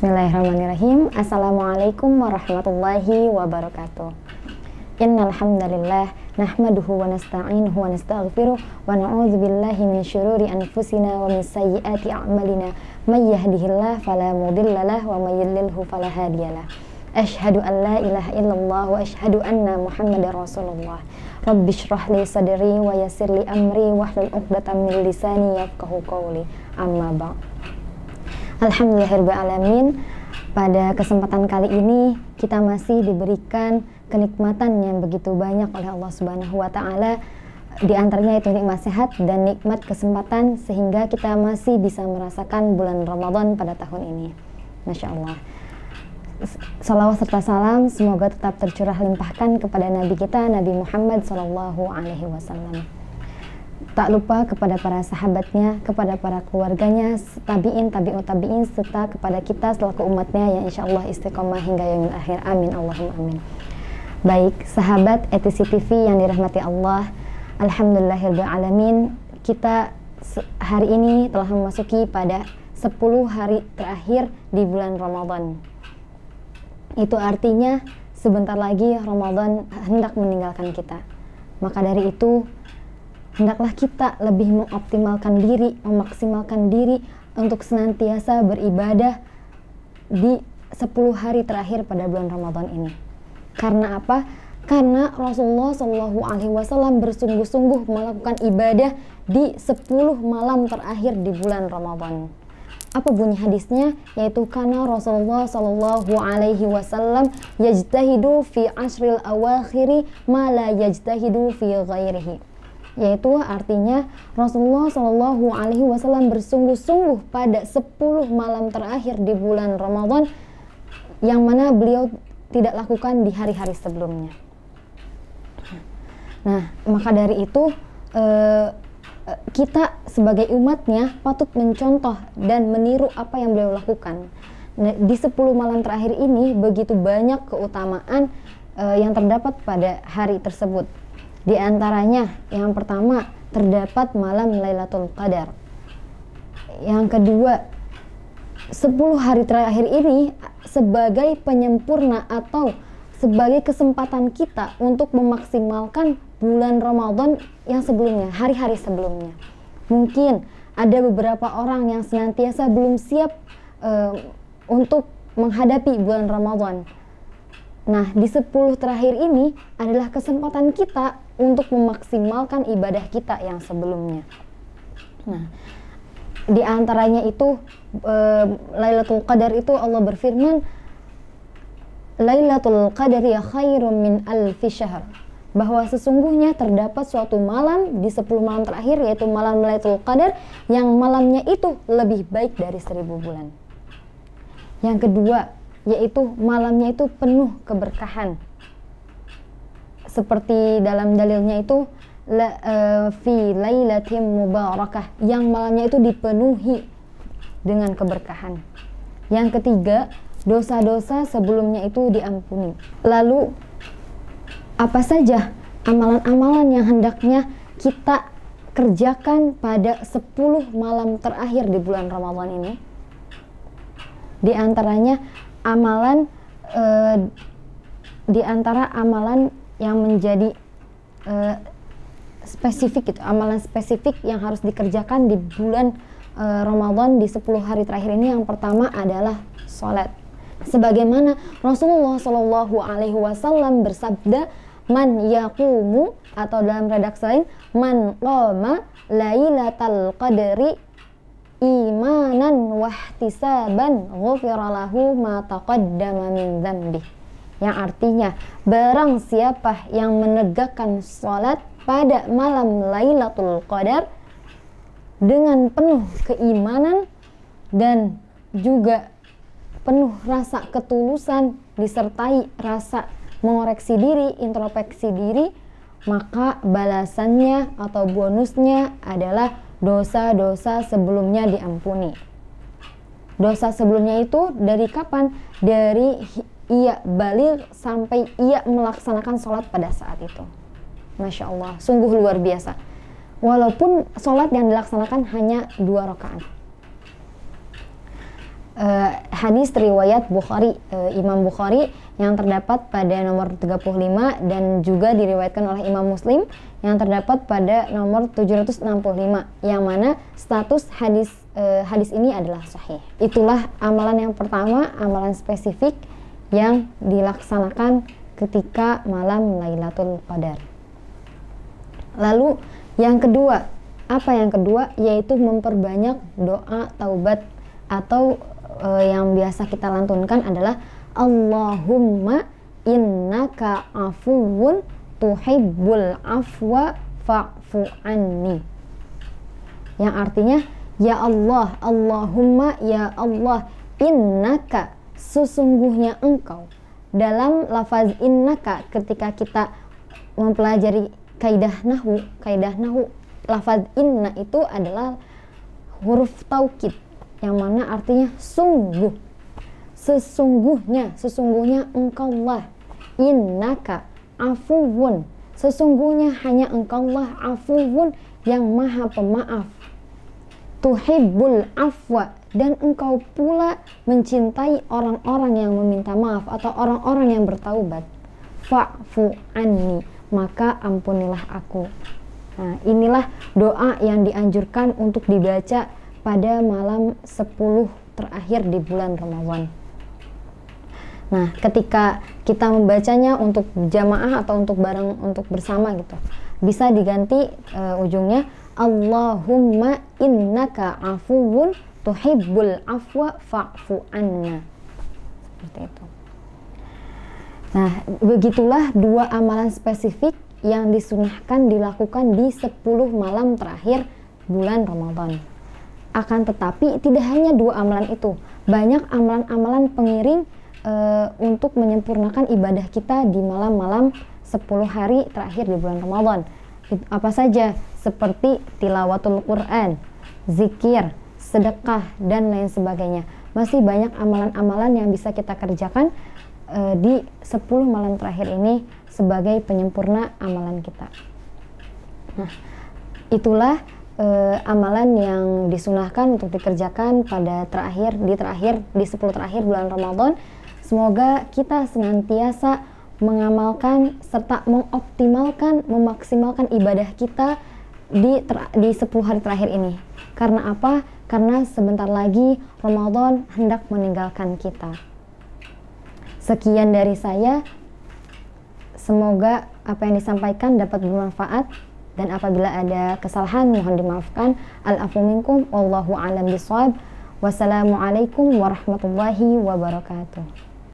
Bismillahirrahmanirrahim. Assalamualaikum warahmatullahi wabarakatuh. Innal hamdalillah nahmaduhu wa nasta'inuhu wa nastaghfiruh wa na'udzu billahi min syururi anfusina wa min sayyiati a'malina. May yahdihillahu fala mudhillalah wa may yudlilhu fala hadiyalah. Asyhadu an la ilaha illallah wa asyhadu anna Muhammadar Rasulullah. Rabbi shrah li sadri wa yassir li amri wahlul 'uqdatam min lisani yafqahu qawli. Amma ba'd. Alhamdulillahirrahmanirrahim. Pada kesempatan kali ini kita masih diberikan kenikmatan yang begitu banyak oleh Allah Subhanahu wa taala. Di antaranya itu nikmat sehat dan nikmat kesempatan sehingga kita masih bisa merasakan bulan Ramadan pada tahun ini. Masya Allah. Salawat serta salam semoga tetap tercurah limpahkan kepada Nabi kita, Nabi Muhammad SAW. Tak lupa kepada para sahabatnya, kepada para keluarganya, tabi'in, tabi'ut tabi'in, serta kepada kita selaku umatnya yang insya Allah istiqomah hingga yaumil akhir. Amin, Allahumma amin. Baik, sahabat ETC TV yang dirahmati Allah, alhamdulillahirrahmanirrahim. Kita hari ini telah memasuki pada 10 hari terakhir di bulan Ramadan. Itu artinya sebentar lagi Ramadan hendak meninggalkan kita. Maka dari itu hendaklah kita lebih mengoptimalkan diri, memaksimalkan diri untuk senantiasa beribadah di 10 hari terakhir pada bulan Ramadan ini. Karena apa? Karena Rasulullah SAW bersungguh-sungguh melakukan ibadah di 10 malam terakhir di bulan Ramadan. Apa bunyi hadisnya? Yaitu karena Rasulullah SAW yajtahidu fi ashril awakhiri ma la yajtahidu fi ghairihi. Yaitu artinya Rasulullah SAW bersungguh-sungguh pada 10 malam terakhir di bulan Ramadan yang mana beliau tidak lakukan di hari-hari sebelumnya. Nah, maka dari itu kita sebagai umatnya patut mencontoh dan meniru apa yang beliau lakukan. Nah, di 10 malam terakhir ini begitu banyak keutamaan yang terdapat pada hari tersebut. Di antaranya yang pertama terdapat malam Lailatul Qadar. Yang kedua, 10 hari terakhir ini sebagai penyempurna atau sebagai kesempatan kita untuk memaksimalkan bulan Ramadan yang sebelumnya, hari-hari sebelumnya. Mungkin ada beberapa orang yang senantiasa belum siap untuk menghadapi bulan Ramadan. Nah, di 10 terakhir ini adalah kesempatan kita untuk memaksimalkan ibadah kita yang sebelumnya. Nah, di antaranya itu Lailatul Qadar itu Allah berfirman, Lailatul Qadri khairum min alfi syahr. Bahwa sesungguhnya terdapat suatu malam di 10 malam terakhir, yaitu malam Lailatul Qadar, yang malamnya itu lebih baik dari 1000 bulan. Yang kedua, yaitu malamnya itu penuh keberkahan. Seperti dalam dalilnya itu fi lailatin mubarakah, yang malamnya itu dipenuhi dengan keberkahan. Yang ketiga, dosa-dosa sebelumnya itu diampuni. Lalu apa saja amalan-amalan yang hendaknya kita kerjakan pada 10 malam terakhir di bulan Ramadan ini? Di antaranya amalan di antara amalan yang menjadi spesifik, itu amalan spesifik yang harus dikerjakan di bulan Ramadan di 10 hari terakhir ini. Yang pertama adalah sholat. Sebagaimana Rasulullah SAW bersabda, man yaqumu, atau dalam redaksi lain, man qama lailatal qadri imanan wahtisaban ghufira lahu ma taqaddama min dzambi. Yang artinya, barang siapa yang menegakkan sholat pada malam Lailatul Qadar dengan penuh keimanan dan juga penuh rasa ketulusan disertai rasa mengoreksi diri, introspeksi diri, maka balasannya atau bonusnya adalah dosa-dosa sebelumnya diampuni. Dosa sebelumnya itu dari kapan? Dari ia balik sampai ia melaksanakan sholat pada saat itu. Masya Allah, sungguh luar biasa. Walaupun sholat yang dilaksanakan hanya 2 rakaat. hadis riwayat Bukhari, Imam Bukhari yang terdapat pada nomor 35 dan juga diriwayatkan oleh Imam Muslim yang terdapat pada nomor 765, yang mana status hadis ini adalah sahih. Itulah amalan yang pertama, amalan spesifik yang dilaksanakan ketika malam Lailatul Qadar. Lalu yang kedua, apa yang kedua? Yaitu memperbanyak doa taubat, atau yang biasa kita lantunkan adalah Allahumma innaka afuwun tuhibbul afwa fa'fu anni, yang artinya, ya Allah, Allahumma, ya Allah, innaka, sesungguhnya engkau. Dalam lafaz innaka, ketika kita mempelajari kaidah nahu, lafaz inna itu adalah huruf taukid, yang mana artinya sungguh, sesungguhnya engkaulah, innaka afuwun, sesungguhnya hanya engkaulah, afuwun, yang maha pemaaf, tuhibbul afwa, dan engkau pula mencintai orang-orang yang meminta maaf atau orang-orang yang bertaubat, fa'fu anni, maka ampunilah aku. Nah, inilah doa yang dianjurkan untuk dibaca pada malam 10 terakhir di bulan Ramadan. Nah, ketika kita membacanya untuk jamaah atau untuk bareng, untuk bersama gitu, bisa diganti ujungnya Allahumma innaka afuwun tuhibbul afwa fa'fu anna. Seperti itu. Nah, begitulah dua amalan spesifik yang disunahkan dilakukan di 10 malam terakhir bulan Ramadan. Akan tetapi tidak hanya dua amalan itu, banyak amalan-amalan pengiring untuk menyempurnakan ibadah kita di malam-malam 10 hari terakhir di bulan Ramadan. Apa saja? Seperti tilawatul Quran, zikir, sedekah, dan lain sebagainya. Masih banyak amalan-amalan yang bisa kita kerjakan di 10 malam terakhir ini sebagai penyempurna amalan kita. Nah, itulah amalan yang disunahkan untuk dikerjakan pada di 10 terakhir bulan Ramadan. Semoga kita senantiasa mengamalkan serta mengoptimalkan, memaksimalkan ibadah kita di 10 hari terakhir ini. Karena apa? Karena sebentar lagi Ramadan hendak meninggalkan kita. Sekian dari saya. Semoga apa yang disampaikan dapat bermanfaat, dan apabila ada kesalahan mohon dimaafkan. Al-afu minkum wallahu a'lam bishawab. Wassalamualaikum warahmatullahi wabarakatuh.